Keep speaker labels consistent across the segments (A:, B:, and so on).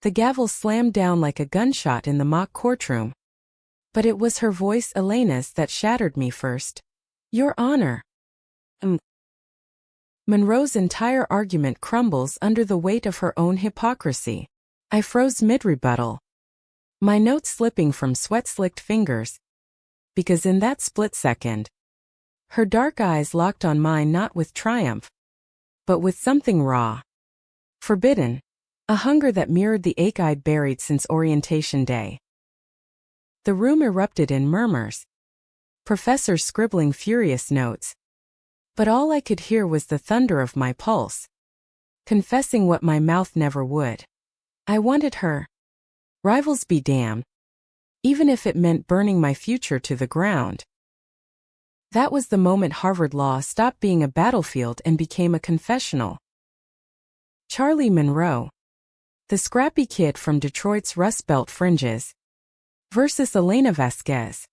A: The gavel slammed down like a gunshot in the mock courtroom. But it was her voice, Elena's, that shattered me first. Your Honor. Monroe's entire argument crumbles under the weight of her own hypocrisy. I froze mid-rebuttal, my notes slipping from sweat-slicked fingers. Because in that split second, her dark eyes locked on mine not with triumph, but with something raw, forbidden, a hunger that mirrored the ache I'd buried since orientation day. The room erupted in murmurs, professors scribbling furious notes. But all I could hear was the thunder of my pulse, confessing what my mouth never would. I wanted her. Rivals be damned. Even if it meant burning my future to the ground. That was the moment Harvard Law stopped being a battlefield and became a confessional. Charlie Monroe, the scrappy kid from Detroit's Rust Belt fringes, versus Elena Vasquez,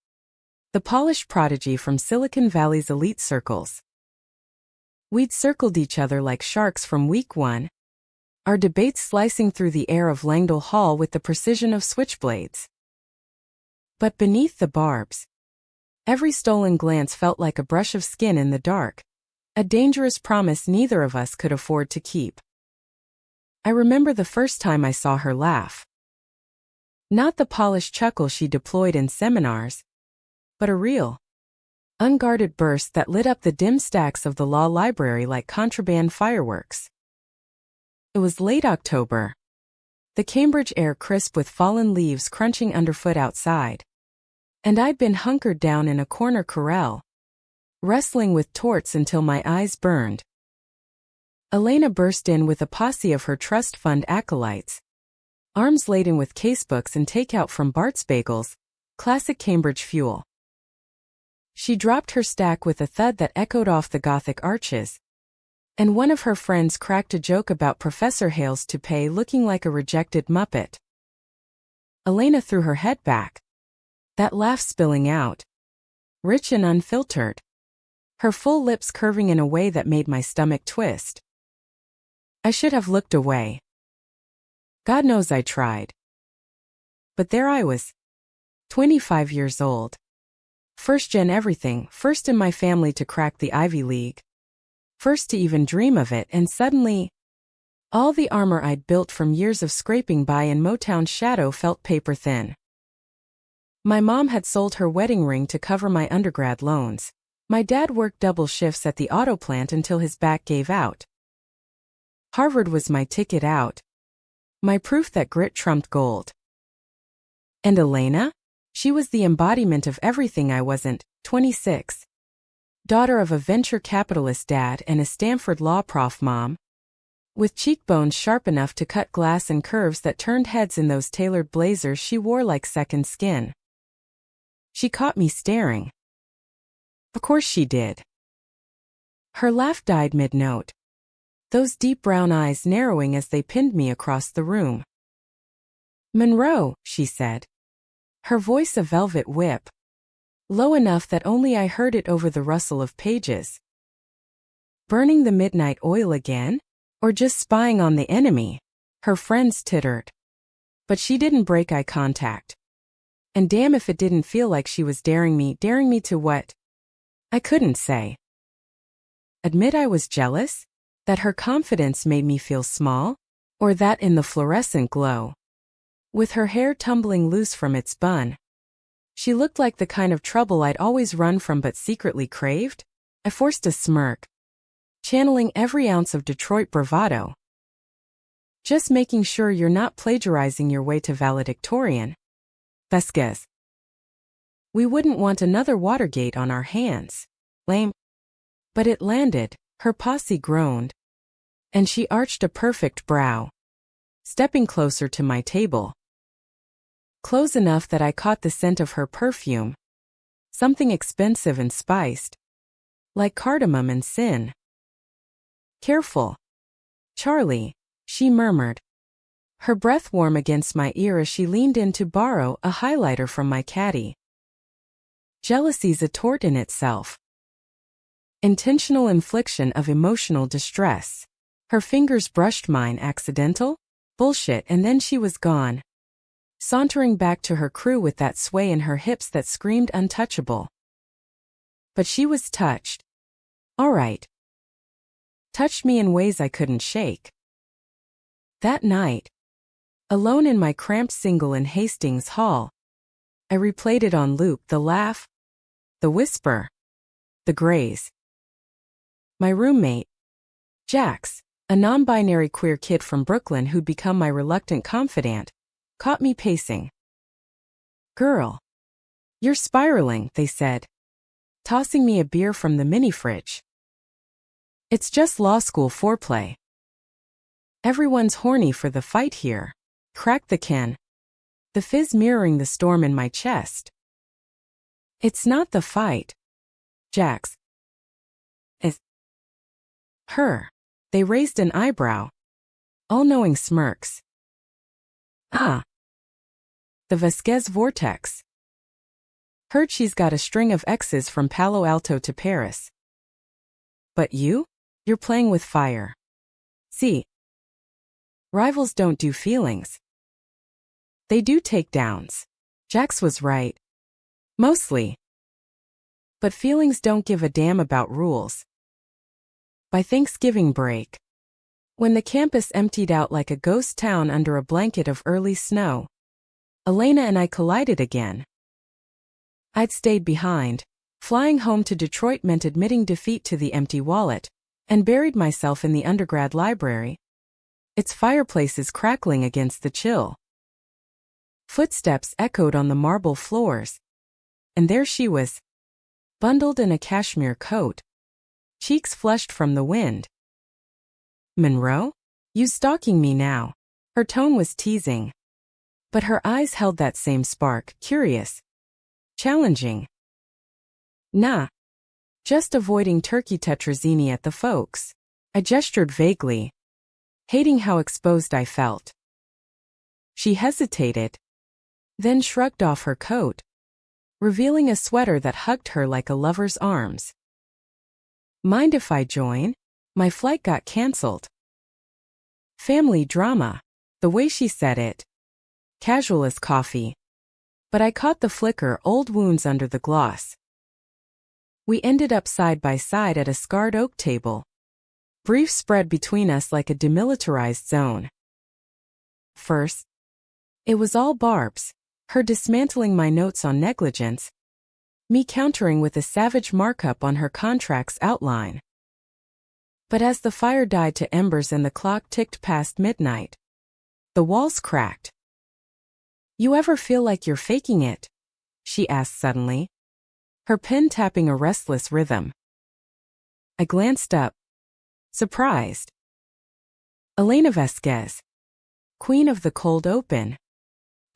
A: the polished prodigy from Silicon Valley's elite circles. We'd circled each other like sharks from week one, our debates slicing through the air of Langdale Hall with the precision of switchblades. But beneath the barbs, every stolen glance felt like a brush of skin in the dark, a dangerous promise neither of us could afford to keep. I remember the first time I saw her laugh. Not the polished chuckle she deployed in seminars, but a real, unguarded burst that lit up the dim stacks of the law library like contraband fireworks. It was late October, the Cambridge air crisp with fallen leaves crunching underfoot outside, and I'd been hunkered down in a corner corral, wrestling with torts until my eyes burned. Elena burst in with a posse of her trust fund acolytes, arms laden with casebooks and takeout from Bart's Bagels, classic Cambridge fuel. She dropped her stack with a thud that echoed off the Gothic arches, and one of her friends cracked a joke about Professor Hale's toupee looking like a rejected Muppet. Elena threw her head back, that laugh spilling out, rich and unfiltered, her full lips curving in a way that made my stomach twist. I should have looked away. God knows I tried. But there I was, 25 years old. First-gen everything, first in my family to crack the Ivy League. First to even dream of it, and suddenly, all the armor I'd built from years of scraping by in Motown's shadow felt paper-thin. My mom had sold her wedding ring to cover my undergrad loans. My dad worked double shifts at the auto plant until his back gave out. Harvard was my ticket out. My proof that grit trumped gold. And Elena? She was the embodiment of everything I wasn't, 26. Daughter of a venture capitalist dad and a Stanford law prof mom. With cheekbones sharp enough to cut glass and curves that turned heads in those tailored blazers she wore like second skin. She caught me staring. Of course she did. Her laugh died mid-note, those deep brown eyes narrowing as they pinned me across the room. Monroe, she said. Her voice a velvet whip, low enough that only I heard it over the rustle of pages. Burning the midnight oil again? Or just spying on the enemy? Her friends tittered. But she didn't break eye contact. And damn if it didn't feel like she was daring me to what? I couldn't say. Admit I was jealous? That her confidence made me feel small? Or that in the fluorescent glow, with her hair tumbling loose from its bun, she looked like the kind of trouble I'd always run from but secretly craved? I forced a smirk, channeling every ounce of Detroit bravado. Just making sure you're not plagiarizing your way to valedictorian, Vasquez. We wouldn't want another Watergate on our hands. Lame. But it landed, her posse groaned, and she arched a perfect brow, stepping closer to my table. Close enough that I caught the scent of her perfume, something expensive and spiced, like cardamom and sin. Careful, Charlie, she murmured, her breath warm against my ear as she leaned in to borrow a highlighter from my caddy. Jealousy's a tort in itself. Intentional infliction of emotional distress. Her fingers brushed mine. Accidental? Bullshit, and then she was gone, sauntering back to her crew with that sway in her hips that screamed untouchable. But she was touched. All right. Touched me in ways I couldn't shake. That night, alone in my cramped single in Hastings Hall, I replayed it on loop, the laugh, the whisper, the graze. My roommate, Jax, a non-binary queer kid from Brooklyn who'd become my reluctant confidant, caught me pacing. Girl, you're spiraling, they said, tossing me a beer from the mini-fridge. It's just law school foreplay. Everyone's horny for the fight here, cracked the can, the fizz mirroring the storm in my chest. It's not the fight, Jax. It's her. They raised an eyebrow. All-knowing smirks. Ah. The Vasquez vortex. Heard she's got a string of exes from Palo Alto to Paris. But you're playing with fire. See. Rivals don't do feelings. They do takedowns. Jax was right. Mostly. But feelings don't give a damn about rules. By Thanksgiving break, when the campus emptied out like a ghost town under a blanket of early snow, Elena and I collided again. I'd stayed behind. Flying home to Detroit meant admitting defeat to the empty wallet, and buried myself in the undergrad library, its fireplaces crackling against the chill. Footsteps echoed on the marble floors, and there she was, bundled in a cashmere coat, cheeks flushed from the wind. Monroe? You stalking me now? Her tone was teasing, but her eyes held that same spark, curious, challenging. Nah. Just avoiding turkey tetrazzini at the folks. I gestured vaguely, hating how exposed I felt. She hesitated, then shrugged off her coat, revealing a sweater that hugged her like a lover's arms. Mind if I join? My flight got cancelled. Family drama. The way she said it. Casual as coffee. But I caught the flicker, old wounds under the gloss. We ended up side by side at a scarred oak table. Brief spread between us like a demilitarized zone. First, it was all barbs, her dismantling my notes on negligence, me countering with a savage markup on her contract's outline. But as the fire died to embers and the clock ticked past midnight, the walls cracked. You ever feel like you're faking it? She asked suddenly, her pen tapping a restless rhythm. I glanced up, surprised. Elena Vasquez, queen of the cold open.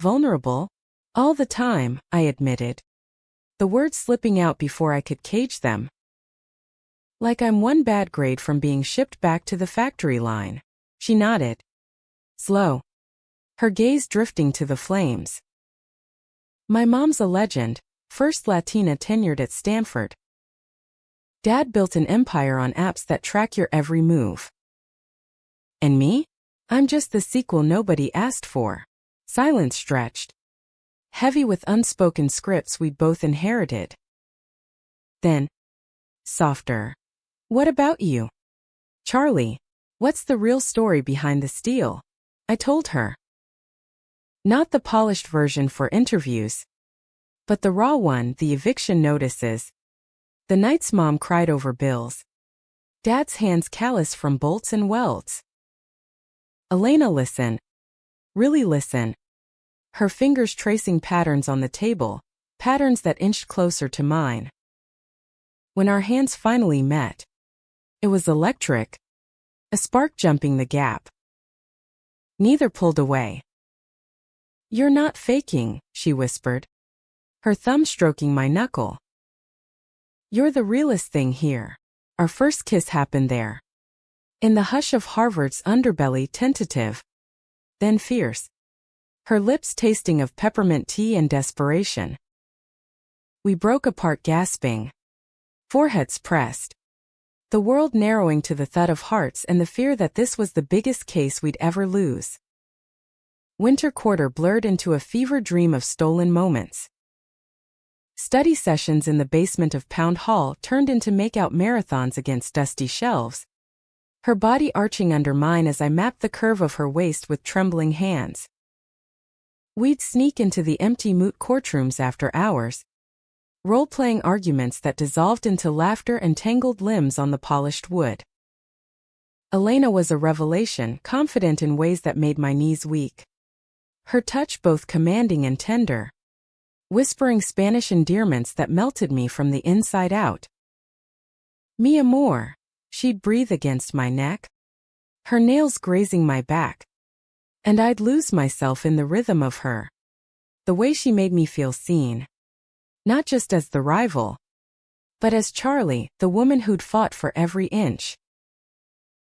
A: Vulnerable? All the time, I admitted, the words slipping out before I could cage them. Like I'm one bad grade from being shipped back to the factory line. She nodded. Slow. Her gaze drifting to the flames. My mom's a legend, first Latina tenured at Stanford. Dad built an empire on apps that track your every move. And me? I'm just the sequel nobody asked for. Silence stretched, heavy with unspoken scripts we'd both inherited. Then, softer. What about you? Charlie, what's the real story behind the steal? I told her. Not the polished version for interviews, but the raw one, the eviction notices. The nights Mom cried over bills. Dad's hands callous from bolts and welds. Elena, listen. Really listen. Her fingers tracing patterns on the table, patterns that inched closer to mine. When our hands finally met, it was electric, a spark jumping the gap. Neither pulled away. You're not faking, she whispered, her thumb stroking my knuckle. You're the realest thing here. Our first kiss happened there. In the hush of Harvard's underbelly, tentative, then fierce. Her lips tasting of peppermint tea and desperation. We broke apart gasping. Foreheads pressed. The world narrowing to the thud of hearts and the fear that this was the biggest case we'd ever lose. Winter quarter blurred into a fever dream of stolen moments. Study sessions in the basement of Pound Hall turned into make-out marathons against dusty shelves, her body arching under mine as I mapped the curve of her waist with trembling hands. We'd sneak into the empty moot courtrooms after hours, role-playing arguments that dissolved into laughter and tangled limbs on the polished wood. Elena was a revelation, confident in ways that made my knees weak. Her touch both commanding and tender, whispering Spanish endearments that melted me from the inside out. Mi amor, she'd breathe against my neck, her nails grazing my back, and I'd lose myself in the rhythm of her. The way she made me feel seen. Not just as the rival, but as Charlie, the woman who'd fought for every inch.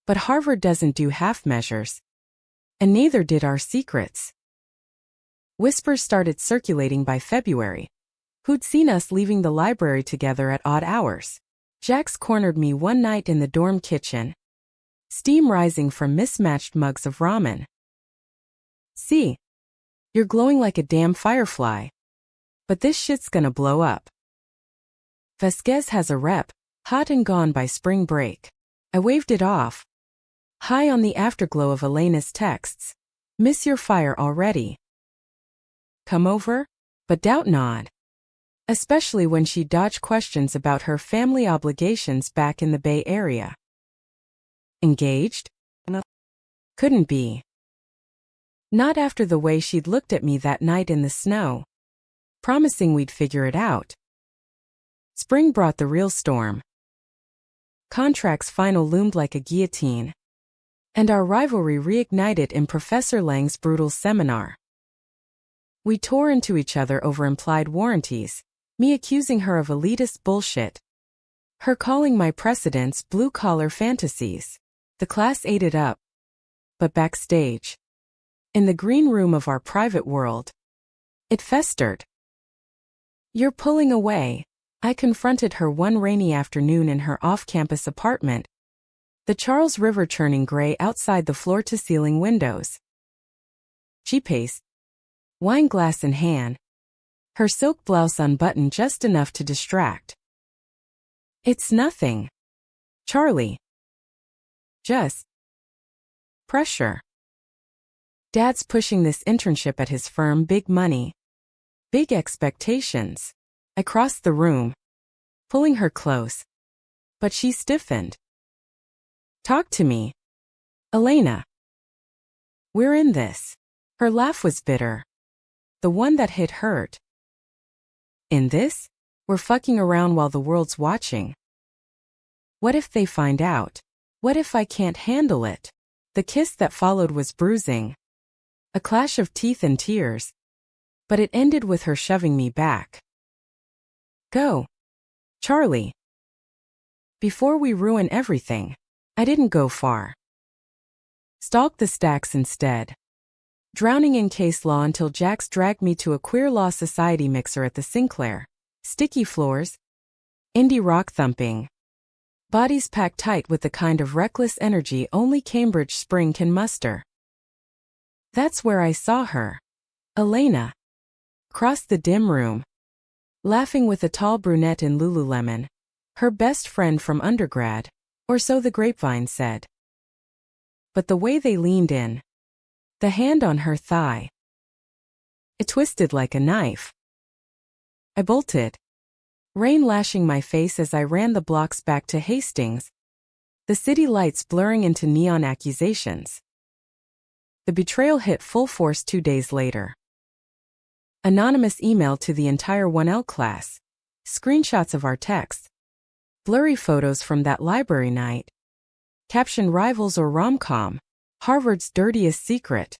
A: But Harvard doesn't do half measures, and neither did our secrets. Whispers started circulating by February. Who'd seen us leaving the library together at odd hours? Jax cornered me one night in the dorm kitchen, steam rising from mismatched mugs of ramen. See, you're glowing like a damn firefly. But this shit's gonna blow up. Vasquez has a rep, hot and gone by spring break. I waved it off, high on the afterglow of Elena's texts. Miss your fire already. Come over? But doubt not. Especially when she dodged questions about her family obligations back in the Bay Area. Engaged? No. Couldn't be. Not after the way she'd looked at me that night in the snow, promising we'd figure it out. Spring brought the real storm. Contract's final loomed like a guillotine, and our rivalry reignited in Professor Lang's brutal seminar. We tore into each other over implied warranties, me accusing her of elitist bullshit, her calling my precedents blue-collar fantasies. The class ate it up. But backstage, in the green room of our private world, it festered. You're pulling away, I confronted her one rainy afternoon in her off-campus apartment, the Charles River churning gray outside the floor-to-ceiling windows. She paced, wine glass in hand, her silk blouse unbuttoned just enough to distract. It's nothing, Charlie. Just pressure. Dad's pushing this internship at his firm, big money, big expectations. I crossed the room, pulling her close, but she stiffened. Talk to me, Elena. We're in this. Her laugh was bitter, the one that hit hurt. In this? We're fucking around while the world's watching. What if they find out? What if I can't handle it? The kiss that followed was bruising, a clash of teeth and tears, but it ended with her shoving me back. Go, Charlie. Before we ruin everything. I didn't go far. Stalked the stacks instead, drowning in case law until Jax dragged me to a queer law society mixer at the Sinclair. Sticky floors, indie rock thumping, bodies packed tight with the kind of reckless energy only Cambridge spring can muster. That's where I saw her, Elena, cross the dim room, laughing with a tall brunette in Lululemon, her best friend from undergrad, or so the grapevine said. But the way they leaned in, the hand on her thigh, it twisted like a knife. I bolted, rain lashing my face as I ran the blocks back to Hastings, the city lights blurring into neon accusations. The betrayal hit full force 2 days later. Anonymous email to the entire 1L class, screenshots of our texts, blurry photos from that library night, caption rivals or rom-com, Harvard's dirtiest secret.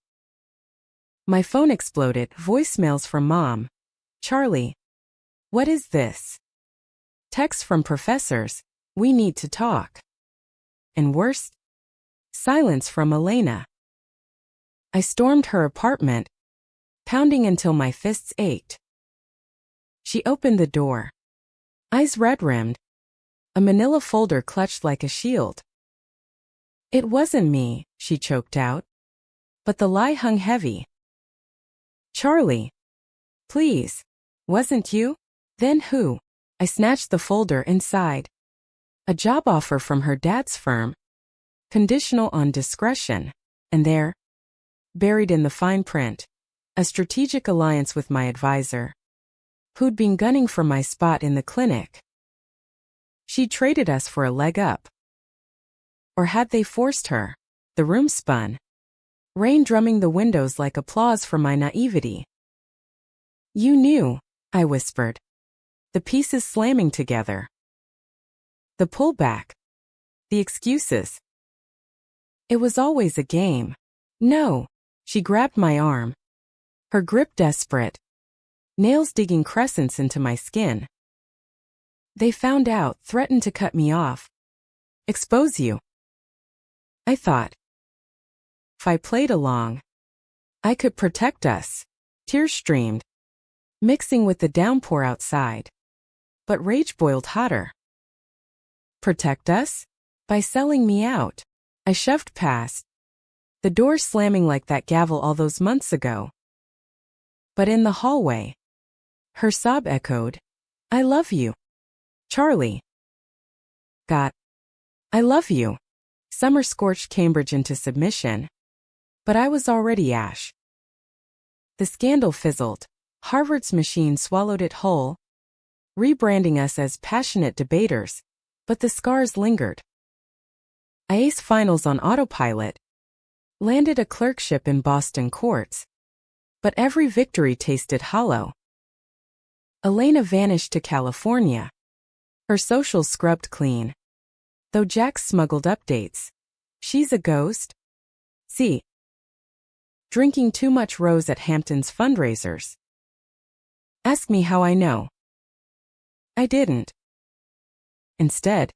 A: My phone exploded, voicemails from Mom. Charlie. What is this? Texts from professors. We need to talk. And worse? Silence from Elena. I stormed her apartment, pounding until my fists ached. She opened the door. Eyes red-rimmed, a manila folder clutched like a shield. It wasn't me, she choked out. But the lie hung heavy. Charlie. Please. Wasn't you? Then who? I snatched the folder inside. A job offer from her dad's firm. Conditional on discretion. And there, buried in the fine print, a strategic alliance with my advisor, who'd been gunning for my spot in the clinic. She traded us for a leg up. Or had they forced her? The room spun. Rain drumming the windows like applause for my naivety. You knew, I whispered. The pieces slamming together. The pullback. The excuses. It was always a game. No. She grabbed my arm. Her grip desperate. Nails digging crescents into my skin. They found out, threatened to cut me off. Expose you. I thought. If I played along, I could protect us. Tears streamed, mixing with the downpour outside. But rage boiled hotter. Protect us? By selling me out. I shoved past, the door slamming like that gavel all those months ago. But in the hallway, her sob echoed, I love you. Charlie. Got. I love you. Summer scorched Cambridge into submission. But I was already ash. The scandal fizzled. Harvard's machine swallowed it whole, rebranding us as passionate debaters, but the scars lingered. I aced finals on autopilot, landed a clerkship in Boston courts, but every victory tasted hollow. Elena vanished to California, her socials scrubbed clean. Though Jack smuggled updates. She's a ghost. See. Drinking too much rose at Hampton's fundraisers. Ask me how I know. I didn't. Instead,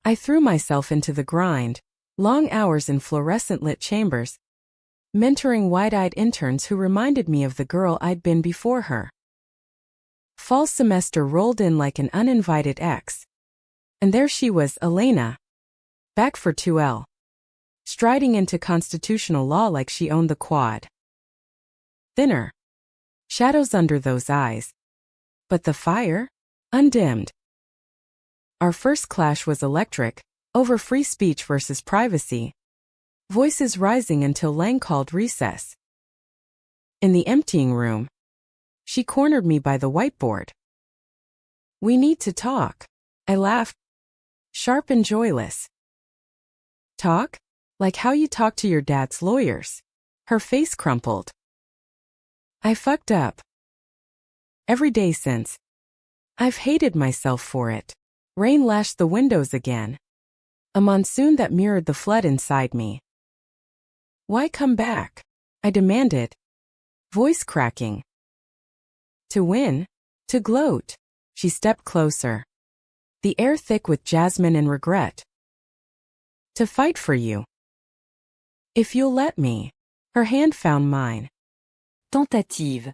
A: I threw myself into the grind, long hours in fluorescent-lit chambers, mentoring wide-eyed interns who reminded me of the girl I'd been before her. Fall semester rolled in like an uninvited ex. And there she was, Elena, back for 2L, striding into constitutional law like she owned the quad. Thinner. Shadows under those eyes. But the fire? Undimmed. Our first clash was electric, over free speech versus privacy. Voices rising until Lang called recess. In the emptying room, she cornered me by the whiteboard. We need to talk. I laughed. Sharp and joyless. Talk? Like how you talk to your dad's lawyers. Her face crumpled. I fucked up. Every day since. I've hated myself for it. Rain lashed the windows again. A monsoon that mirrored the flood inside me. Why come back? I demanded. Voice cracking. To win? To gloat. She stepped closer. The air thick with jasmine and regret. To fight for you. If you'll let me. Her hand found mine. Tentative.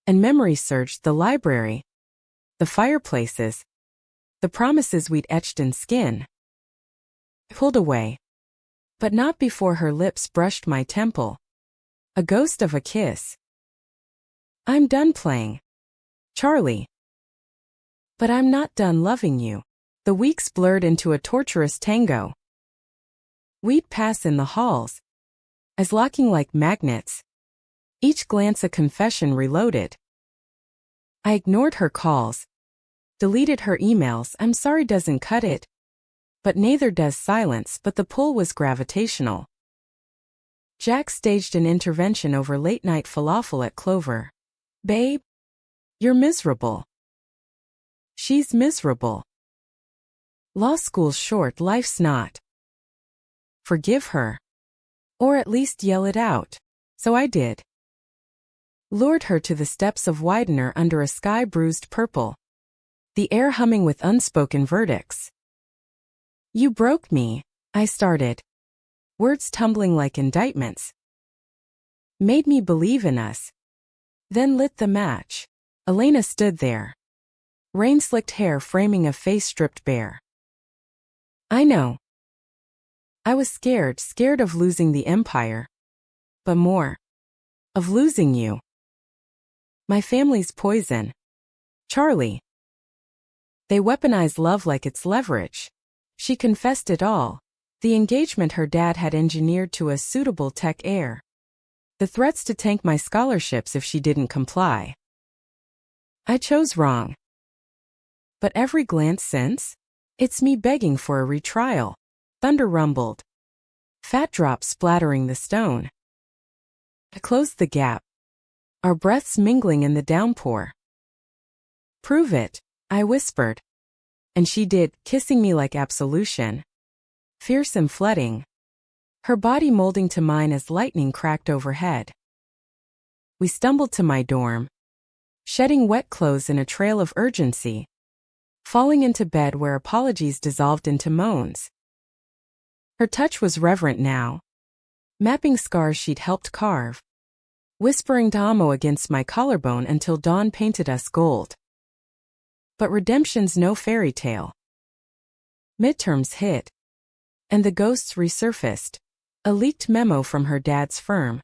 A: And memory surged the library. The fireplaces. The promises we'd etched in skin. Pulled away. But not before her lips brushed my temple. A ghost of a kiss. I'm done playing. Charlie. But I'm not done loving you. The weeks blurred into a torturous tango. We'd pass in the halls, as locking like magnets. Each glance a confession reloaded. I ignored her calls, deleted her emails. I'm sorry doesn't cut it. But neither does silence, but the pull was gravitational. Jack staged an intervention over late-night falafel at Clover. Babe, you're miserable. She's miserable. Law school's short, life's not. Forgive her. Or at least yell it out. So I did. Lured her to the steps of Widener under a sky bruised purple. The air humming with unspoken verdicts. You broke me, I started. Words tumbling like indictments. Made me believe in us. Then lit the match. Elena stood there. Rain-slicked hair framing a face stripped bare. I know. I was scared of losing the empire. But more. Of losing you. My family's poison. Charlie. They weaponize love like it's leverage. She confessed it all. The engagement her dad had engineered to a suitable tech heir. The threats to tank my scholarships if she didn't comply. I chose wrong. But every glance since? It's me begging for a retrial. Thunder rumbled. Fat drops splattering the stone. I closed the gap. Our breaths mingling in the downpour. Prove it, I whispered. And she did, kissing me like absolution. Fierce and flooding. Her body molding to mine as lightning cracked overhead. We stumbled to my dorm. Shedding wet clothes in a trail of urgency. Falling into bed where apologies dissolved into moans. Her touch was reverent now. Mapping scars she'd helped carve. Whispering Damo against my collarbone until dawn painted us gold. But redemption's no fairy tale. Midterms hit. And the ghosts resurfaced. A leaked memo from her dad's firm.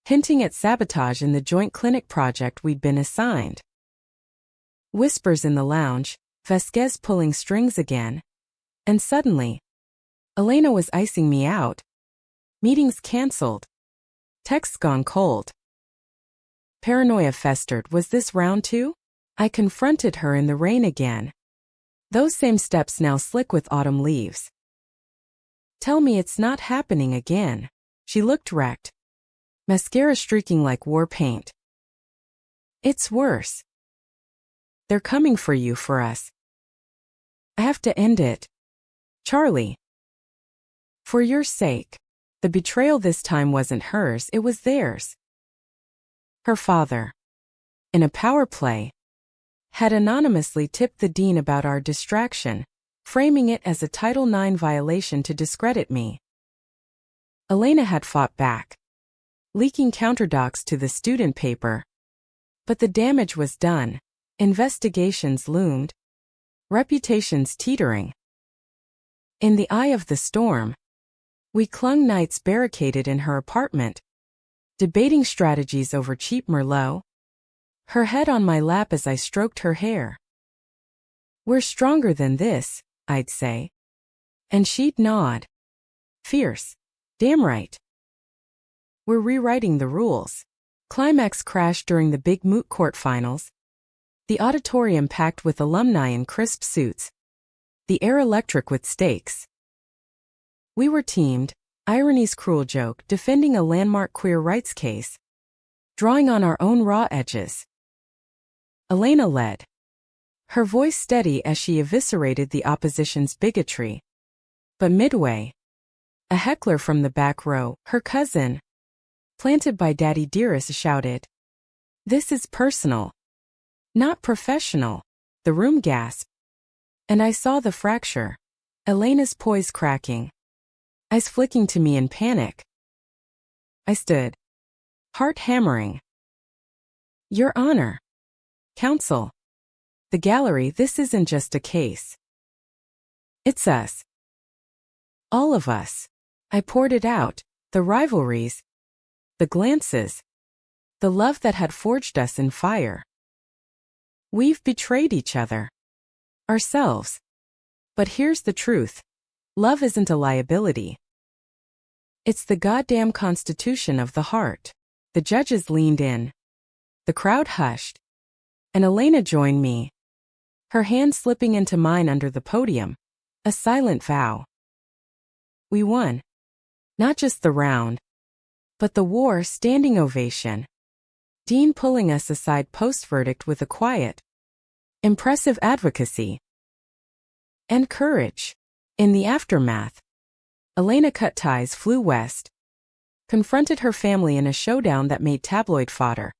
A: Hinting at sabotage in the joint clinic project we'd been assigned. Whispers in the lounge, Vasquez pulling strings again. And suddenly, Elena was icing me out. Meetings cancelled. Texts gone cold. Paranoia festered. Was this round two? I confronted her in the rain again. Those same steps now slick with autumn leaves. Tell me it's not happening again. She looked wrecked. Mascara streaking like war paint. It's worse. They're coming for you, for us. I have to end it. Charlie. For your sake. The betrayal this time wasn't hers, it was theirs. Her father. In a power play. Had anonymously tipped the dean about our distraction, framing it as a Title IX violation to discredit me. Elena had fought back. Leaking counterdocs to the student paper. But the damage was done. Investigations loomed. Reputations teetering. In the eye of the storm, we clung nights barricaded in her apartment, debating strategies over cheap Merlot, her head on my lap as I stroked her hair. We're stronger than this, I'd say. And she'd nod. Fierce. Damn right. We're rewriting the rules. Climax crashed during the big moot court finals. The auditorium packed with alumni in crisp suits. The air electric with stakes. We were teamed, irony's cruel joke, defending a landmark queer rights case. Drawing on our own raw edges. Elena led. Her voice steady as she eviscerated the opposition's bigotry. But midway, a heckler from the back row, her cousin, planted by Daddy Dearest, shouted, "This is personal. Not professional." The room gasped. And I saw the fracture. Elena's poise cracking. Eyes flicking to me in panic. I stood. Heart hammering. Your Honor. Counsel. The gallery, this isn't just a case. It's us. All of us. I poured it out. The rivalries. The glances. The love that had forged us in fire. We've betrayed each other. Ourselves. But here's the truth. Love isn't a liability. It's the goddamn constitution of the heart. The judges leaned in. The crowd hushed. And Elena joined me. Her hand slipping into mine under the podium. A silent vow. We won. Not just the round. But the war. Standing ovation. Dean pulling us aside post-verdict with a quiet, impressive advocacy. And courage. In the aftermath, Elena cut ties, flew west. Confronted her family in a showdown that made tabloid fodder.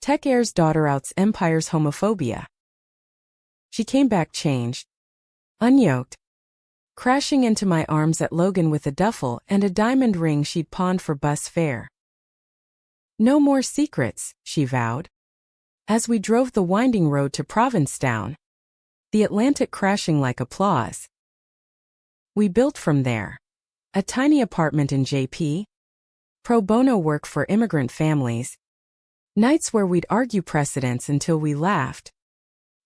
A: Tech heir's daughter outs empire's homophobia. She came back changed. Unyoked. Crashing into my arms at Logan with a duffel and a diamond ring she'd pawned for bus fare. No more secrets, she vowed. As we drove the winding road to Provincetown, the Atlantic crashing like applause. We built from there. A tiny apartment in JP. Pro bono work for immigrant families. Nights where we'd argue precedents until we laughed,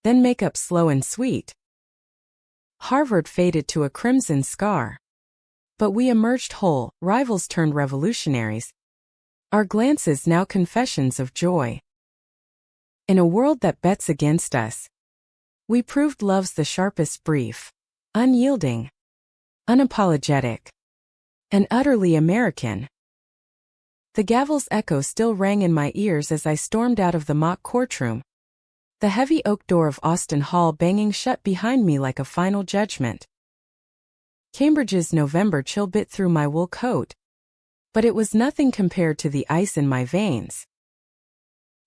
A: then make up slow and sweet. Harvard faded to a crimson scar. But we emerged whole, rivals turned revolutionaries. Our glances now confessions of joy. In a world that bets against us, we proved love's the sharpest brief, unyielding, unapologetic, and utterly American. The gavel's echo still rang in my ears as I stormed out of the mock courtroom, the heavy oak door of Austin Hall banging shut behind me like a final judgment. Cambridge's November chill bit through my wool coat, but it was nothing compared to the ice in my veins.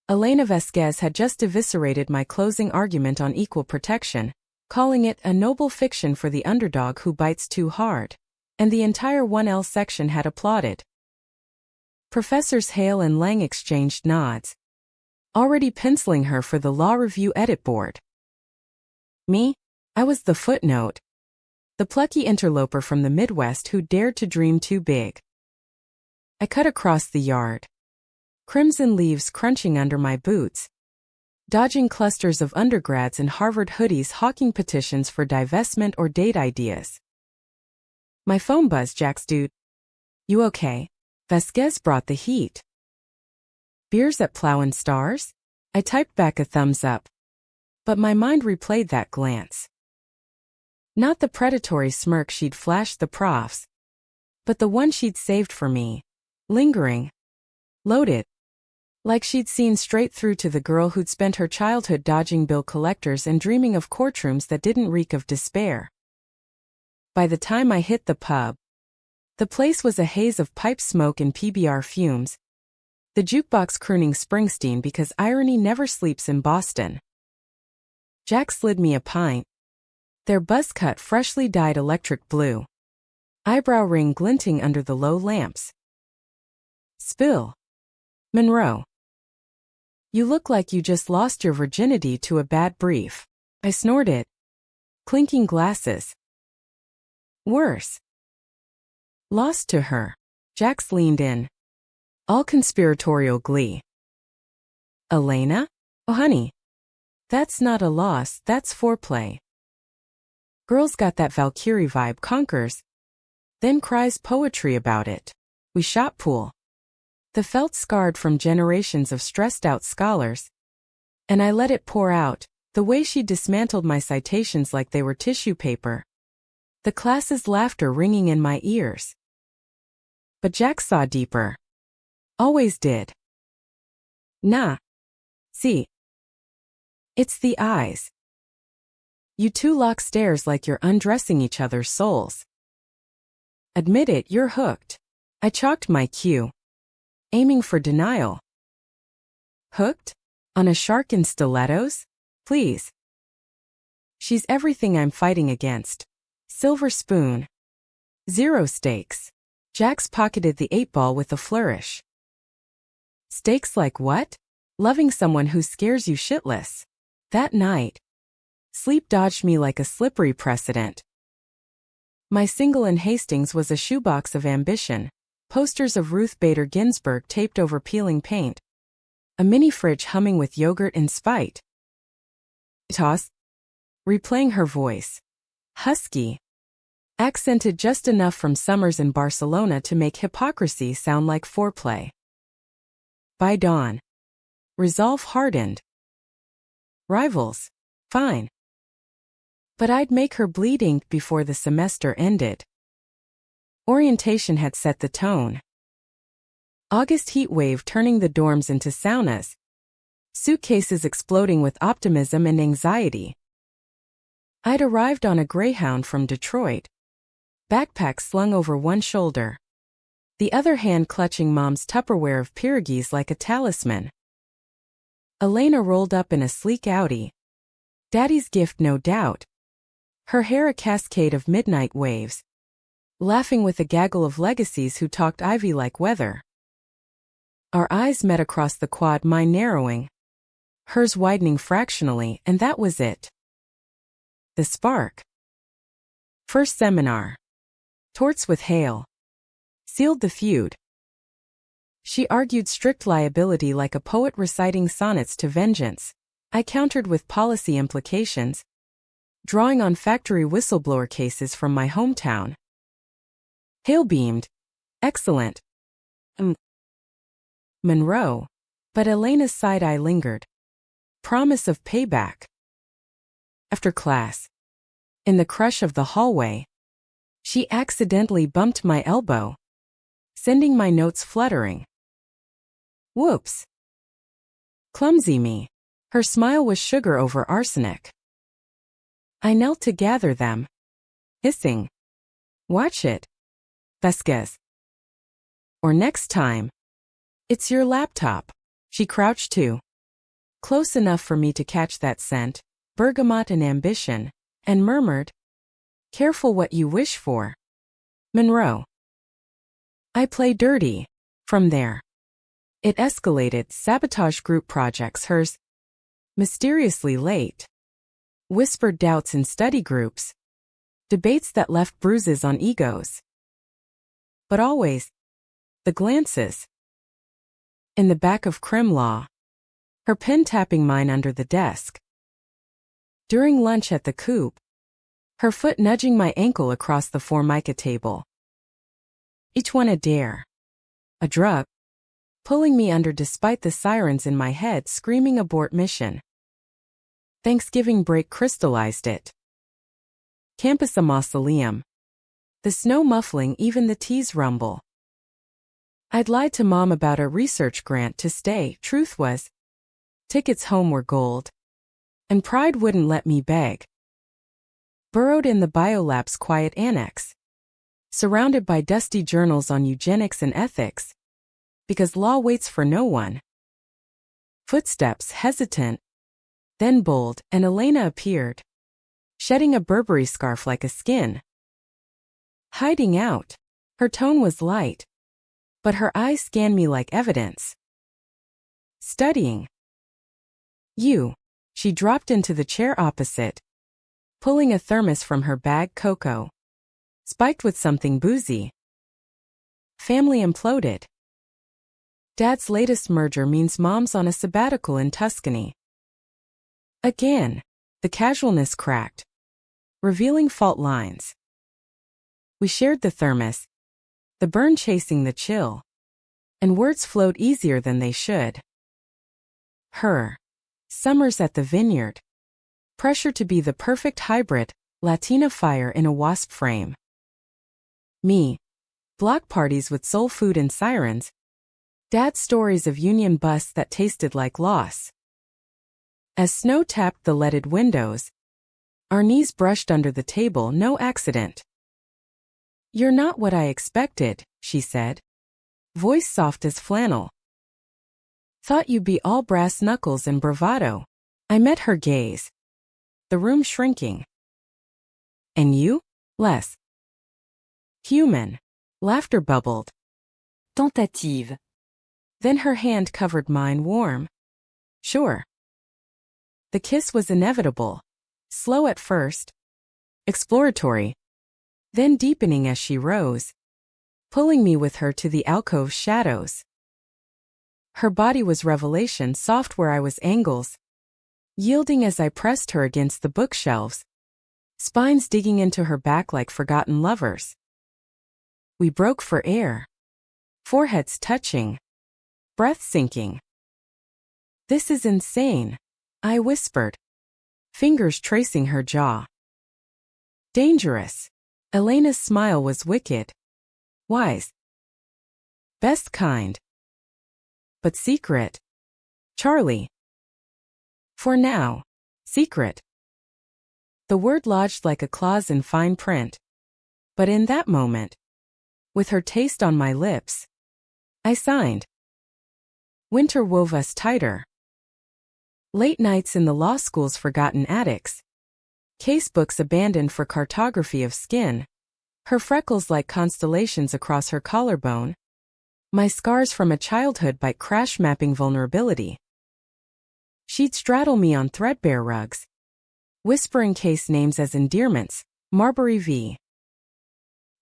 A: Elena Vasquez had just eviscerated my closing argument on equal protection, calling it a noble fiction for the underdog who bites too hard, and the entire 1L section had applauded. Professors Hale and Lang exchanged nods, already penciling her for the law review edit board. Me? I was the footnote. The plucky interloper from the Midwest who dared to dream too big. I cut across the yard, crimson leaves crunching under my boots, dodging clusters of undergrads in Harvard hoodies hawking petitions for divestment or date ideas. My phone buzzed. Jax, dude. You okay? Vasquez brought the heat. Beers at Plough & Stars? I typed back a thumbs up, but my mind replayed that glance. Not the predatory smirk she'd flashed the profs, but the one she'd saved for me, lingering, loaded, like she'd seen straight through to the girl who'd spent her childhood dodging bill collectors and dreaming of courtrooms that didn't reek of despair. By the time I hit the pub, the place was a haze of pipe smoke and PBR fumes, the jukebox crooning Springsteen because irony never sleeps in Boston. Jack slid me a pint, their buzz-cut freshly dyed electric blue, eyebrow ring glinting under the low lamps. Spill. Monroe. You look like you just lost your virginity to a bad brief. I snorted, clinking glasses. Worse. Lost to her. Jax leaned in, all conspiratorial glee. Elena? Oh honey. That's not a loss, that's foreplay. Girl's got that Valkyrie vibe, conquers, then cries poetry about it. We shot pool. The felt scarred from generations of stressed-out scholars, and I let it pour out, the way she dismantled my citations like they were tissue paper. The class's laughter ringing in my ears. But Jack saw deeper. Always did. Nah. See. It's the eyes. You two lock stares like you're undressing each other's souls. Admit it, you're hooked. I chalked my cue, aiming for denial. Hooked? On a shark in stilettos? Please. She's everything I'm fighting against. Silver spoon. Zero stakes. Jax pocketed the 8-ball with a flourish. Stakes like what? Loving someone who scares you shitless. That night, sleep dodged me like a slippery precedent. My single in Hastings was a shoebox of ambition, posters of Ruth Bader Ginsburg taped over peeling paint, a mini fridge humming with yogurt in spite. Toss. Replaying her voice. Husky. Accented just enough from summers in Barcelona to make hypocrisy sound like foreplay. By dawn. Resolve hardened. Rivals. Fine. But I'd make her bleed ink before the semester ended. Orientation had set the tone. August heat wave turning the dorms into saunas. Suitcases exploding with optimism and anxiety. I'd arrived on a Greyhound from Detroit. Backpack slung over one shoulder, the other hand clutching Mom's Tupperware of pierogies like a talisman. Elena rolled up in a sleek Audi. Daddy's gift, no doubt. Her hair a cascade of midnight waves, laughing with a gaggle of legacies who talked Ivy-like weather. Our eyes met across the quad, mine narrowing, hers widening fractionally, and that was it. The spark. First seminar. Torts with Hale. Sealed the feud. She argued strict liability like a poet reciting sonnets to vengeance. I countered with policy implications, drawing on factory whistleblower cases from my hometown. Hale beamed. Excellent. Monroe. But Elena's side eye lingered. Promise of payback. After class, in the crush of the hallway, she accidentally bumped my elbow, sending my notes fluttering. Whoops. Clumsy me. Her smile was sugar over arsenic. I knelt to gather them, hissing. Watch it, Vasquez. Or next time. It's your laptop. She crouched too. Close enough for me to catch that scent, bergamot and ambition, and murmured, careful what you wish for. Monroe. I play dirty. From there, it escalated sabotage group projects, hers. Mysteriously late. Whispered doubts in study groups. Debates that left bruises on egos. But always, the glances. In the back of crim law. Her pen tapping mine under the desk. During lunch at the coop. Her foot nudging my ankle across the Formica table. Each one a dare. A drug. Pulling me under despite the sirens in my head screaming abort mission. Thanksgiving break crystallized it. Campus a mausoleum. The snow muffling even the tea's rumble. I'd lied to Mom about a research grant to stay. Truth was, tickets home were gold. And pride wouldn't let me beg. Burrowed in the biolab's quiet annex. Surrounded by dusty journals on eugenics and ethics. Because law waits for no one. Footsteps hesitant. Then bold, and Elena appeared. Shedding a Burberry scarf like a skin. Hiding out. Her tone was light. But her eyes scanned me like evidence. Studying. You. She dropped into the chair opposite. Pulling a thermos from her bag, cocoa. Spiked with something boozy. Family imploded. Dad's latest merger means Mom's on a sabbatical in Tuscany. Again, the casualness cracked, revealing fault lines. We shared the thermos, the burn chasing the chill, and words flowed easier than they should. Her. Summers at the vineyard. Pressure to be the perfect hybrid, Latina fire in a wasp frame. Me. Block parties with soul food and sirens. Dad's stories of union busts that tasted like loss. As snow tapped the leaded windows, our knees brushed under the table, no accident. You're not what I expected, she said. Voice soft as flannel. Thought you'd be all brass knuckles and bravado. I met her gaze. The room shrinking. And you? Less. Human. Laughter bubbled. Tentative. Then her hand covered mine warm. Sure. The kiss was inevitable. Slow at first. Exploratory. Then deepening as she rose. Pulling me with her to the alcove's shadows. Her body was revelation, soft where I was angles. Yielding as I pressed her against the bookshelves. Spines digging into her back like forgotten lovers. We broke for air. Foreheads touching. Breath sinking. This is insane, I whispered. Fingers tracing her jaw. Dangerous. Elena's smile was wicked. Wise. Best kind. But secret. Charlie. For now. Secret. The word lodged like a clause in fine print. But in that moment, with her taste on my lips, I signed. Winter wove us tighter. Late nights in the law school's forgotten attics. Casebooks abandoned for cartography of skin. Her freckles like constellations across her collarbone. My scars from a childhood by crash mapping vulnerability. She'd straddle me on threadbare rugs. Whispering case names as endearments. Marbury v.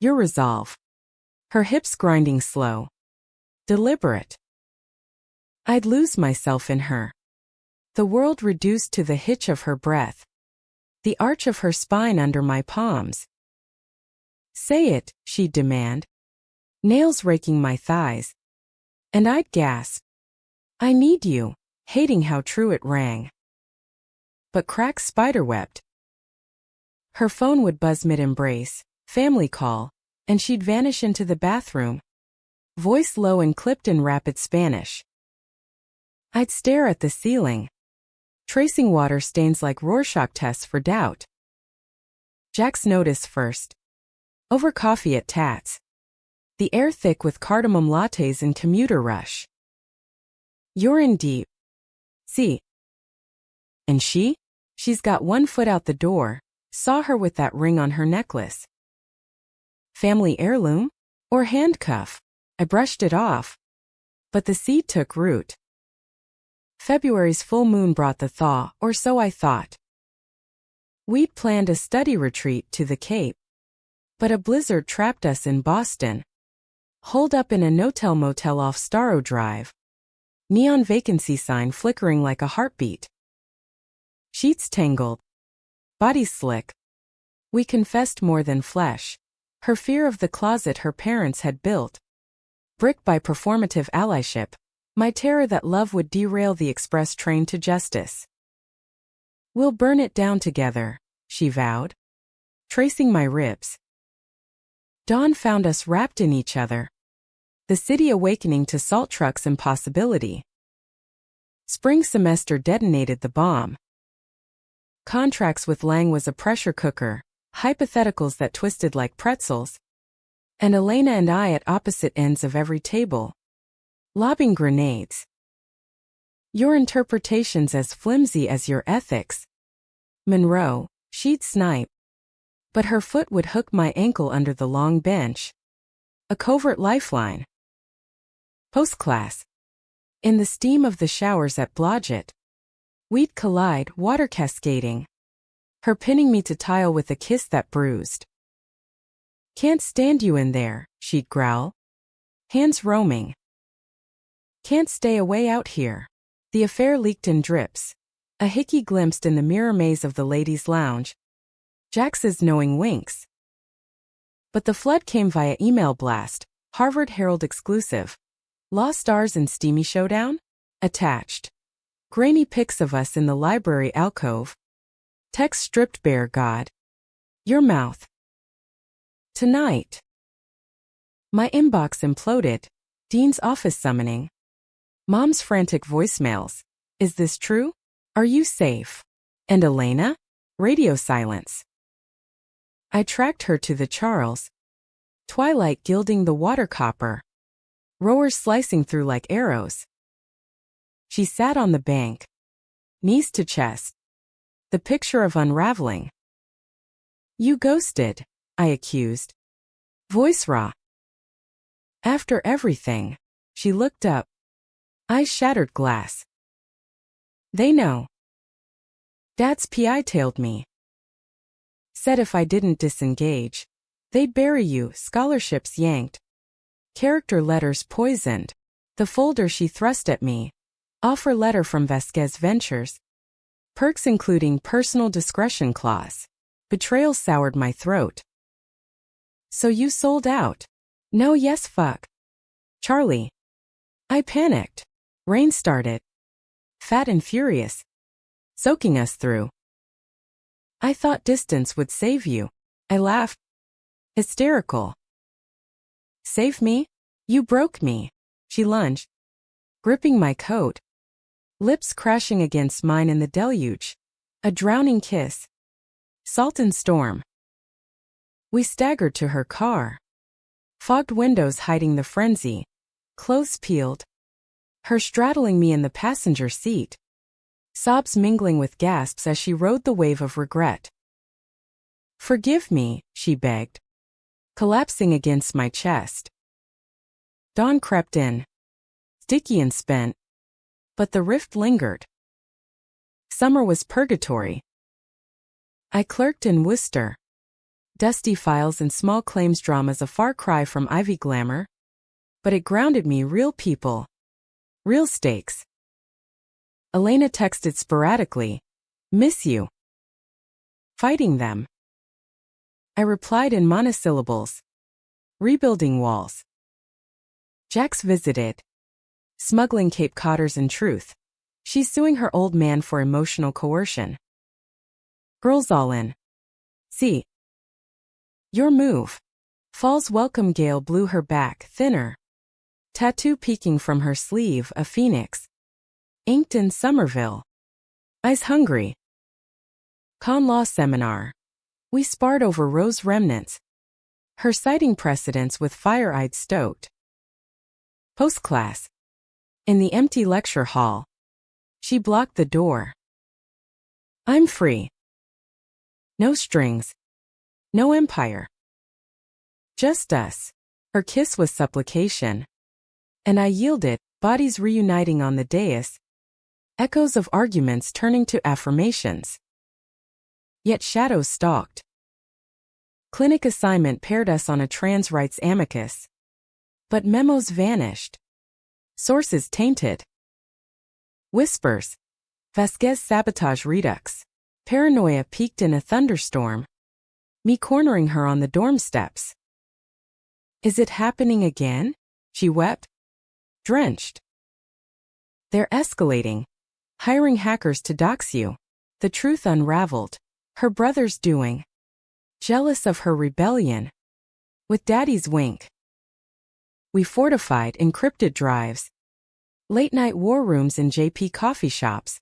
A: Your resolve. Her hips grinding slow. deliberate. I'd lose myself in her. The world reduced to the hitch of her breath, the arch of her spine under my palms. Say it, she'd demand, nails raking my thighs. And I'd gasp, I need you, hating how true it rang. But cracks spiderwebbed. Her phone would buzz mid-embrace, family call, and she'd vanish into the bathroom, voice low and clipped in rapid Spanish. I'd stare at the ceiling, tracing water stains like Rorschach tests for doubt. Jack's notice first. Over coffee at Tats. The air thick with cardamom lattes and commuter rush. You're in deep. See. And she? She's got one foot out the door. Saw her with that ring on her necklace. Family heirloom? Or handcuff? I brushed it off. But the seed took root. February's full moon brought the thaw, or so I thought. We'd planned a study retreat to the Cape. But a blizzard trapped us in Boston. Holed up in a no-tell-motel off Starro Drive. Neon vacancy sign flickering like a heartbeat. Sheets tangled. Bodies slick. We confessed more than flesh. Her fear of the closet her parents had built. Brick by performative allyship. My terror that love would derail the express train to justice. We'll burn it down together, she vowed. Tracing my ribs. Dawn found us wrapped in each other. The city awakening to salt trucks and possibility. Spring semester detonated the bomb. Contracts with Lang was a pressure cooker, hypotheticals that twisted like pretzels. And Elena and I at opposite ends of every table. Lobbing grenades. Your interpretations as flimsy as your ethics. Monroe, she'd snipe. But her foot would hook my ankle under the long bench. A covert lifeline. Post-class. In the steam of the showers at Blodgett. We'd collide, water cascading. Her pinning me to tile with a kiss that bruised. Can't stand you in there, she'd growl. Hands roaming. Can't stay away out here. The affair leaked in drips. A hickey glimpsed in the mirror maze of the ladies' lounge. Jax's knowing winks. But the flood came via email blast, Harvard Herald exclusive. Lost stars and steamy showdown? Attached. Grainy pics of us in the library alcove. Text stripped bare, God. Your mouth. Tonight. My inbox imploded. Dean's office summoning. Mom's frantic voicemails. Is this true? Are you safe? And Elena? Radio silence. I tracked her to the Charles. Twilight gilding the water copper. Rowers slicing through like arrows. She sat on the bank. Knees to chest. The picture of unraveling. You ghosted, I accused. Voice raw. After everything. She looked up. Eyes shattered glass. They know. Dad's PI tailed me. Said if I didn't disengage, they'd bury you, scholarships yanked. Character letters poisoned. The folder she thrust at me. Offer letter from Vasquez Ventures. Perks including personal discretion clause. Betrayal soured my throat. So you sold out? No, yes, fuck. Charlie. I panicked. Rain started. Fat and furious. Soaking us through. I thought distance would save you. I laughed. Hysterical. Save me? You broke me. She lunged. Gripping my coat. Lips crashing against mine in the deluge. A drowning kiss. Salt and storm. We staggered to her car. Fogged windows hiding the frenzy. Clothes peeled. Her straddling me in the passenger seat. Sobs mingling with gasps as she rode the wave of regret. Forgive me, she begged. Collapsing against my chest. Dawn crept in. Sticky and spent. But the rift lingered. Summer was purgatory. I clerked in Worcester. Dusty files and small claims dramas a far cry from Ivy glamour. but it grounded me. Real people. Real stakes. Elena texted sporadically. Miss you. Fighting them. I replied in monosyllables. Rebuilding walls. Jax visited. Smuggling Cape Codders in truth. She's suing her old man for emotional coercion. Girls all in. See. Your move. Fall's welcome gale blew her back, thinner. Tattoo peeking from her sleeve, a phoenix. Inked in Somerville. Eyes hungry. Con law seminar. We sparred over Rose remnants. Her citing precedents with fire-eyed stoked. Post-class. In the empty lecture hall. She blocked the door. I'm free. No strings. No empire. Just us. Her kiss was supplication. And I yielded, bodies reuniting on the dais. Echoes of arguments turning to affirmations. Yet shadows stalked. Clinic assignment paired us on a trans rights amicus. But memos vanished. Sources tainted. Whispers. Vasquez sabotage redux. Paranoia peaked in a thunderstorm. Me cornering her on the dorm steps. Is it happening again? She wept. Drenched. They're escalating. Hiring hackers to dox you. The truth unraveled. Her brother's doing. Jealous of her rebellion. With daddy's wink. We fortified encrypted drives. Late-night war rooms in JP coffee shops.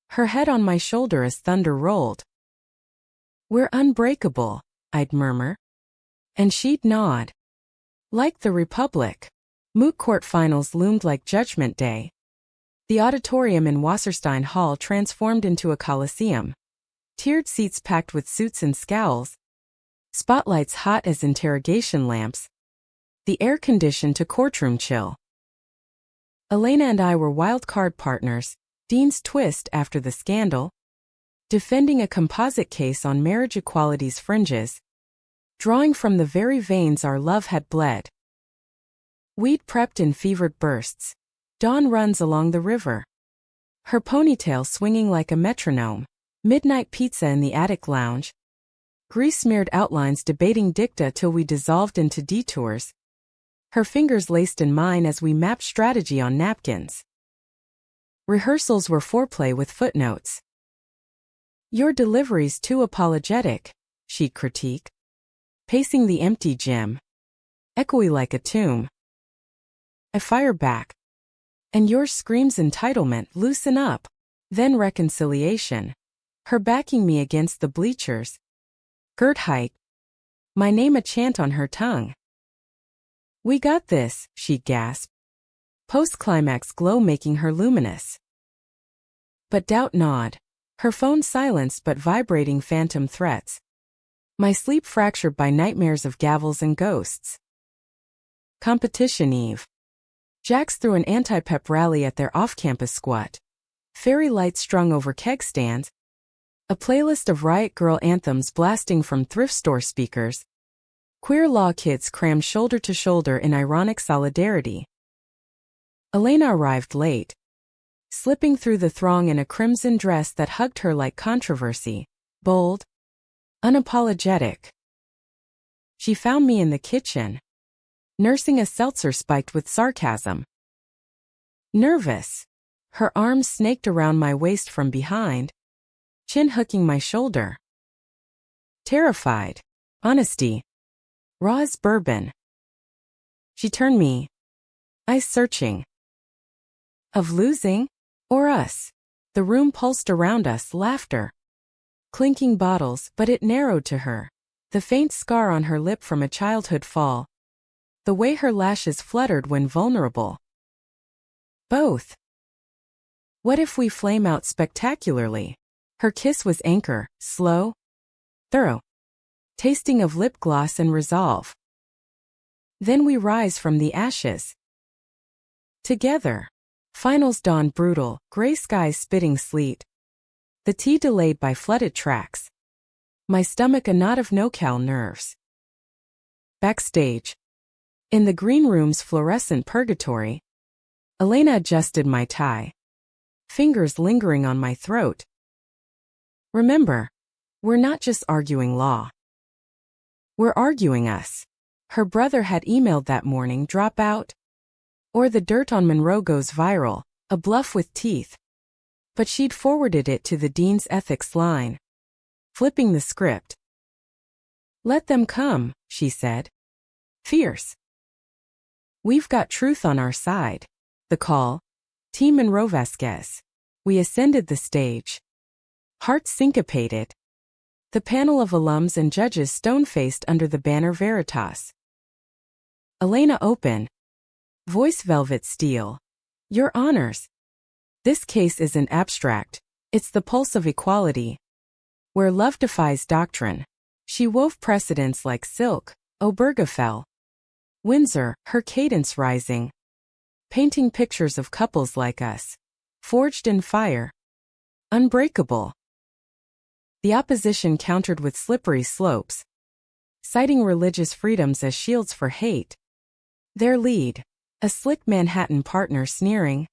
A: Her head on my shoulder as thunder rolled. We're unbreakable, I'd murmur. And she'd nod. Like the Republic. Moot court finals loomed like Judgment Day. The auditorium in Wasserstein Hall transformed into a coliseum. Tiered seats packed with suits and scowls. Spotlights hot as interrogation lamps. The air conditioned to courtroom chill. Elena and I were wild card partners, Dean's twist after the scandal. Defending a composite case on marriage equality's fringes. Drawing from the very veins our love had bled. We'd prepped in fevered bursts. Dawn runs along the river. Her ponytail swinging like a metronome. Midnight pizza in the attic lounge. Grease-smeared outlines debating dicta till we dissolved into detours. Her fingers laced in mine as we mapped strategy on napkins. Rehearsals were foreplay with footnotes. Your delivery's too apologetic, she'd critique. Pacing the empty gym. Echoey like a tomb. I fire back. And yours screams entitlement, loosen up. Then reconciliation. Her backing me against the bleachers. Girt height. My name a chant on her tongue. We got this, she'd gasp. Post-climax glow making her luminous. But doubt gnawed. Her phone silenced but vibrating phantom threats. My sleep fractured by nightmares of gavels and ghosts. Competition eve. Jax threw an anti-pep rally at their off-campus squat. Fairy lights strung over keg stands. A playlist of riot girl anthems blasting from thrift store speakers. Queer law kids crammed shoulder to shoulder in ironic solidarity. Elena arrived late. Slipping through the throng in a crimson dress that hugged her like controversy. Bold. Unapologetic. She found me in the kitchen. Nursing a seltzer spiked with sarcasm. Nervous. Her arms snaked around my waist from behind. Chin hooking my shoulder. Terrified. Honesty. Raw as bourbon. She turned me. Eyes searching. Of losing? Or us? The room pulsed around us, laughter. Clinking bottles, but it narrowed to her. The faint scar on her lip from a childhood fall. The way her lashes fluttered when vulnerable. Both. What if we flame out spectacularly? Her kiss was anchor, slow, thorough. Tasting of lip gloss and resolve. Then we rise from the ashes. Together. Finals dawn brutal, gray skies spitting sleet. The tea delayed by flooded tracks. My stomach a knot of no-cal nerves. Backstage. In the green room's fluorescent purgatory, Elena adjusted my tie, fingers lingering on my throat. Remember, we're not just arguing law. We're arguing us. Her brother had emailed that morning, drop out, or the dirt on Monroe goes viral, a bluff with teeth. But she'd forwarded it to the dean's ethics line, flipping the script. Let them come, she said. Fierce. We've got truth on our side. The call. Team Monroe Vasquez. We ascended the stage. Hearts syncopated. The panel of alums and judges stone-faced under the banner Veritas. Elena open. Voice velvet steel. Your honors. This case isn't abstract. It's the pulse of equality. Where love defies doctrine. She wove precedents like silk. Obergefell. Windsor, her cadence rising. Painting pictures of couples like us. Forged in fire. Unbreakable. The opposition countered with slippery slopes, citing religious freedoms as shields for hate. Their lead, a slick Manhattan partner sneering.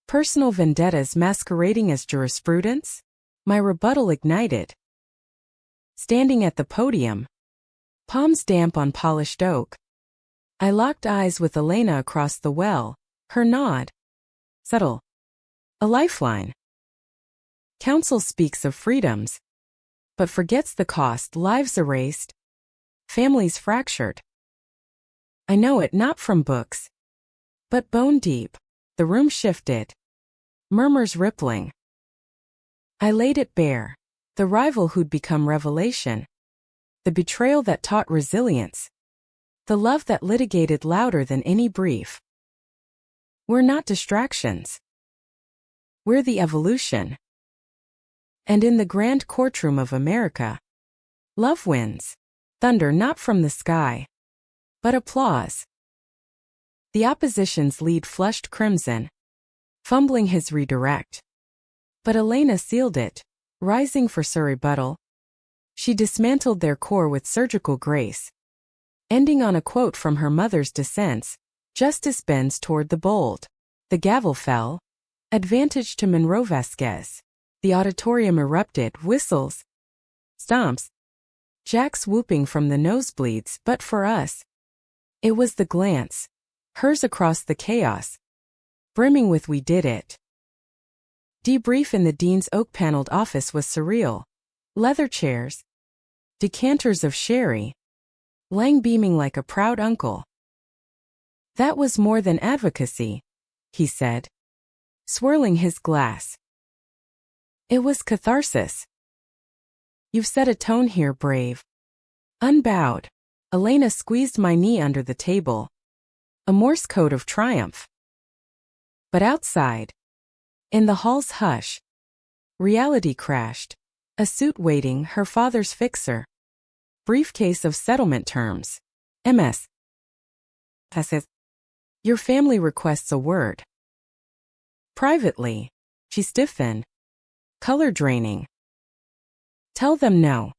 A: Personal vendettas masquerading as jurisprudence? My rebuttal ignited. Standing at the podium, palms damp on polished oak, I locked eyes with Elena across the well, her nod. Subtle. A lifeline. Counsel speaks of freedoms, but forgets the cost, lives erased, families fractured. I know it not from books, but bone deep. The room shifted, murmurs rippling. I laid it bare, the rival who'd become revelation, the betrayal that taught resilience, the love that litigated louder than any brief. We're not distractions. We're the evolution. And in the grand courtroom of America, love wins. Thunder not from the sky, but applause. The opposition's lead flushed crimson, fumbling his redirect. But Elena sealed it, rising for rebuttal. She dismantled their core with surgical grace, ending on a quote from her mother's dissents. Justice bends toward the bold. The gavel fell. Advantage to Monroe Vasquez. The auditorium erupted, whistles, stomps, jacks whooping from the nosebleeds, but for us, it was the glance, hers across the chaos, brimming with we did it. Debrief in the dean's oak-paneled office was surreal. Leather chairs, decanters of sherry, Lang beaming like a proud uncle. That was more than advocacy, he said, swirling his glass. It was catharsis. You've set a tone here, brave. Unbowed, Elena squeezed my knee under the table. A Morse code of triumph. But outside, in the hall's hush, reality crashed. A suit waiting, her father's fixer. Briefcase of settlement terms. MS. Passes. Your family requests a word. Privately, she stiffened. Color draining. Tell them no.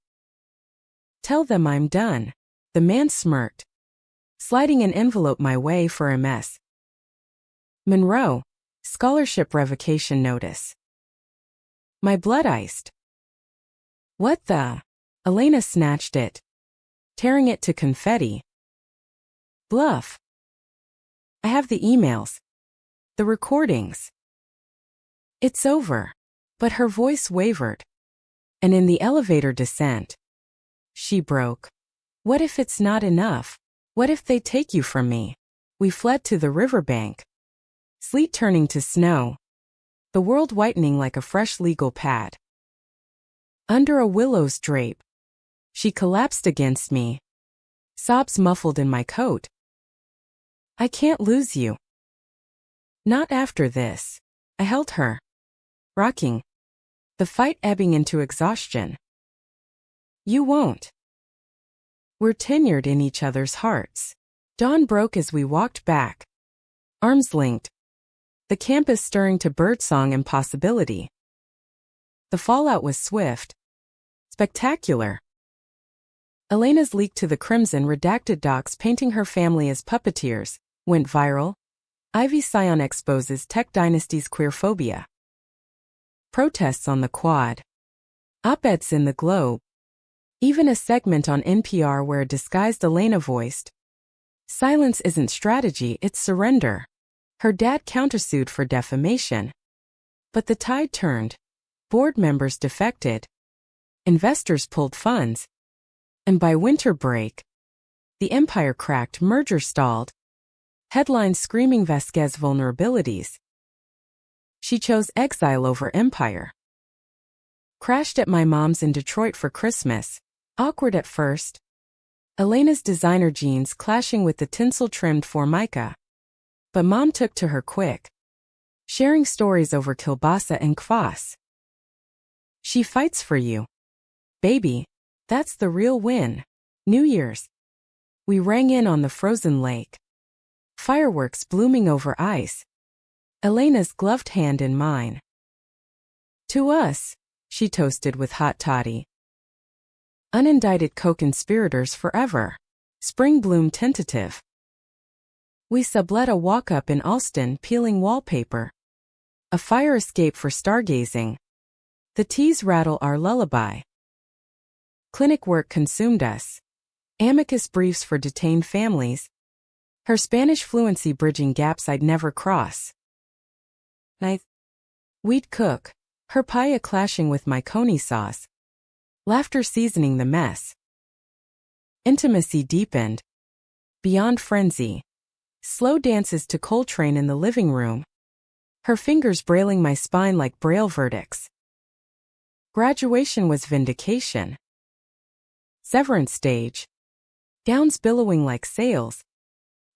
A: Tell them I'm done. The man smirked, sliding an envelope my way for MS. Monroe, scholarship revocation notice. My blood iced. What the? Elena snatched it, tearing it to confetti. Bluff. I have the emails. The recordings. It's over. But her voice wavered. And in the elevator descent, she broke. What if it's not enough? What if they take you from me? We fled to the riverbank. Sleet turning to snow. The world whitening like a fresh legal pad. Under a willow's drape, she collapsed against me. Sobs muffled in my coat. I can't lose you. Not after this. I held her, rocking. The fight ebbing into exhaustion. You won't. We're tenured in each other's hearts. Dawn broke as we walked back. Arms linked. The campus stirring to birdsong and possibility. The fallout was swift. Spectacular. Elena's leak to the Crimson redacted docs painting her family as puppeteers went viral. Ivy Scion exposes Tech Dynasty's queerphobia. Protests on the Quad. Op-eds in the Globe. Even a segment on NPR where a disguised Elena voiced, "Silence isn't strategy, it's surrender." Her dad countersued for defamation. But the tide turned. Board members defected. Investors pulled funds. And by winter break, the empire cracked, merger stalled. Headlines screaming Vasquez vulnerabilities. She chose exile over empire. Crashed at my mom's in Detroit for Christmas. Awkward at first. Elena's designer jeans clashing with the tinsel-trimmed Formica. But mom took to her quick. Sharing stories over kielbasa and kvass. She fights for you. Baby, that's the real win. New Year's. We rang in on the frozen lake. Fireworks blooming over ice. Elena's gloved hand in mine. To us, she toasted with hot toddy. Unindicted co-conspirators forever. Spring bloom tentative. We sublet a walk-up in Alston peeling wallpaper. A fire escape for stargazing. The teas rattle our lullaby. Clinic work consumed us. Amicus briefs for detained families. Her Spanish fluency bridging gaps I'd never cross. We'd cook. Her paella clashing with my coney sauce. Laughter seasoning the mess. Intimacy deepened. Beyond frenzy. Slow dances to Coltrane in the living room. Her fingers brailing my spine like braille verdicts. Graduation was vindication. Severance stage. Gowns billowing like sails.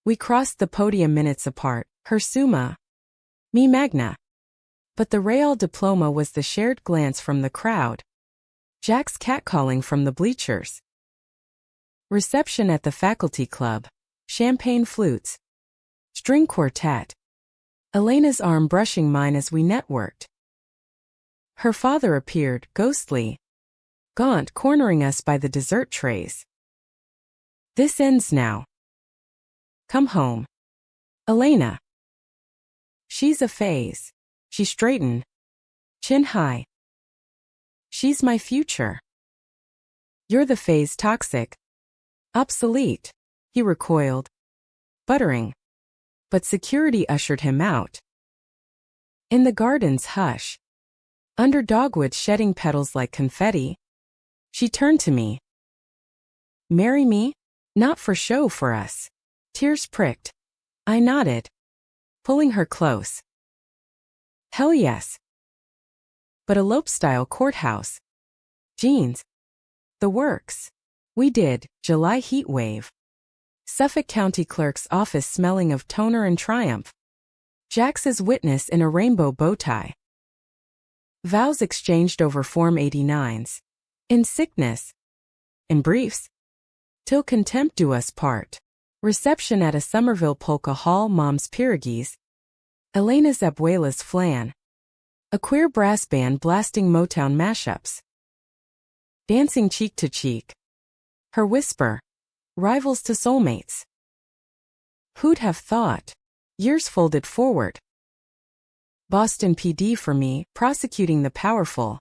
A: We crossed the podium minutes apart, her summa. Me magna. But the Real diploma was the shared glance from the crowd. Jack's catcalling from the bleachers. Reception at the faculty club. Champagne flutes. String quartet. Elena's arm brushing mine as we networked. Her father appeared, ghostly. Gaunt, cornering us by the dessert trays. This ends now. Come home. Elena. She's a phase. She straightened. Chin high. She's my future. You're the phase toxic. Obsolete. He recoiled. Buttering. But security ushered him out. In the garden's hush. Under dogwood shedding petals like confetti. She turned to me. Marry me? Not for show for us. Tears pricked. I nodded. Pulling her close. Hell yes. But elope-style courthouse. Jeans. The works. We did, July heat wave. Suffolk County Clerk's office smelling of toner and triumph. Jax's witness in a rainbow bow tie. Vows exchanged over Form 89s. In sickness. In briefs. Till contempt do us part. Reception at a Somerville polka hall, mom's pierogies. Elena's abuela's flan. A queer brass band blasting Motown mashups. Dancing cheek to cheek. Her whisper. Rivals to soulmates. Who'd have thought? Years folded forward. Boston PD for me, prosecuting the powerful.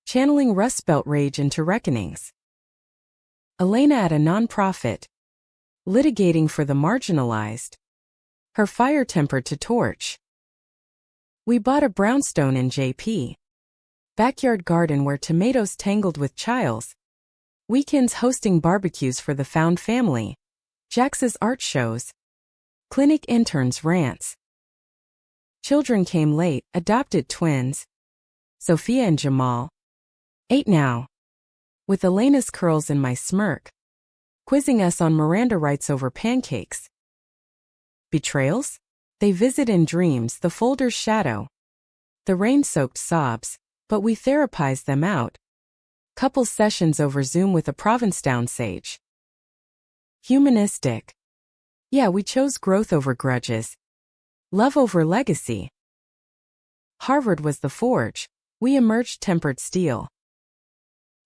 A: Channeling Rust Belt rage into reckonings. Elena at a nonprofit. Litigating for the marginalized. Her fire-tempered to torch. We bought a brownstone in JP. Backyard garden where tomatoes tangled with chiles. Weekends hosting barbecues for the found family. Jax's art shows. Clinic interns rants. Children came late, adopted twins. Sophia and Jamal. 8 now. With Elena's curls in my smirk. Quizzing us on Miranda rights over pancakes. Betrayals? They visit in dreams, the folder's shadow. The rain-soaked sobs, but we therapize them out. Couple sessions over Zoom with a Provincetown sage. Humanistic. Yeah, we chose growth over grudges. Love over legacy. Harvard was the forge. We emerged tempered steel.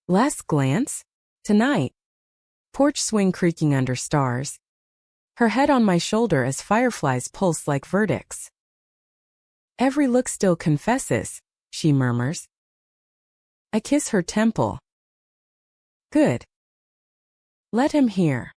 A: Last glance? Tonight. Porch swing creaking under stars. Her head on my shoulder as fireflies pulse like verdicts. Every look still confesses, she murmurs. I kiss her temple. Good. Let him hear.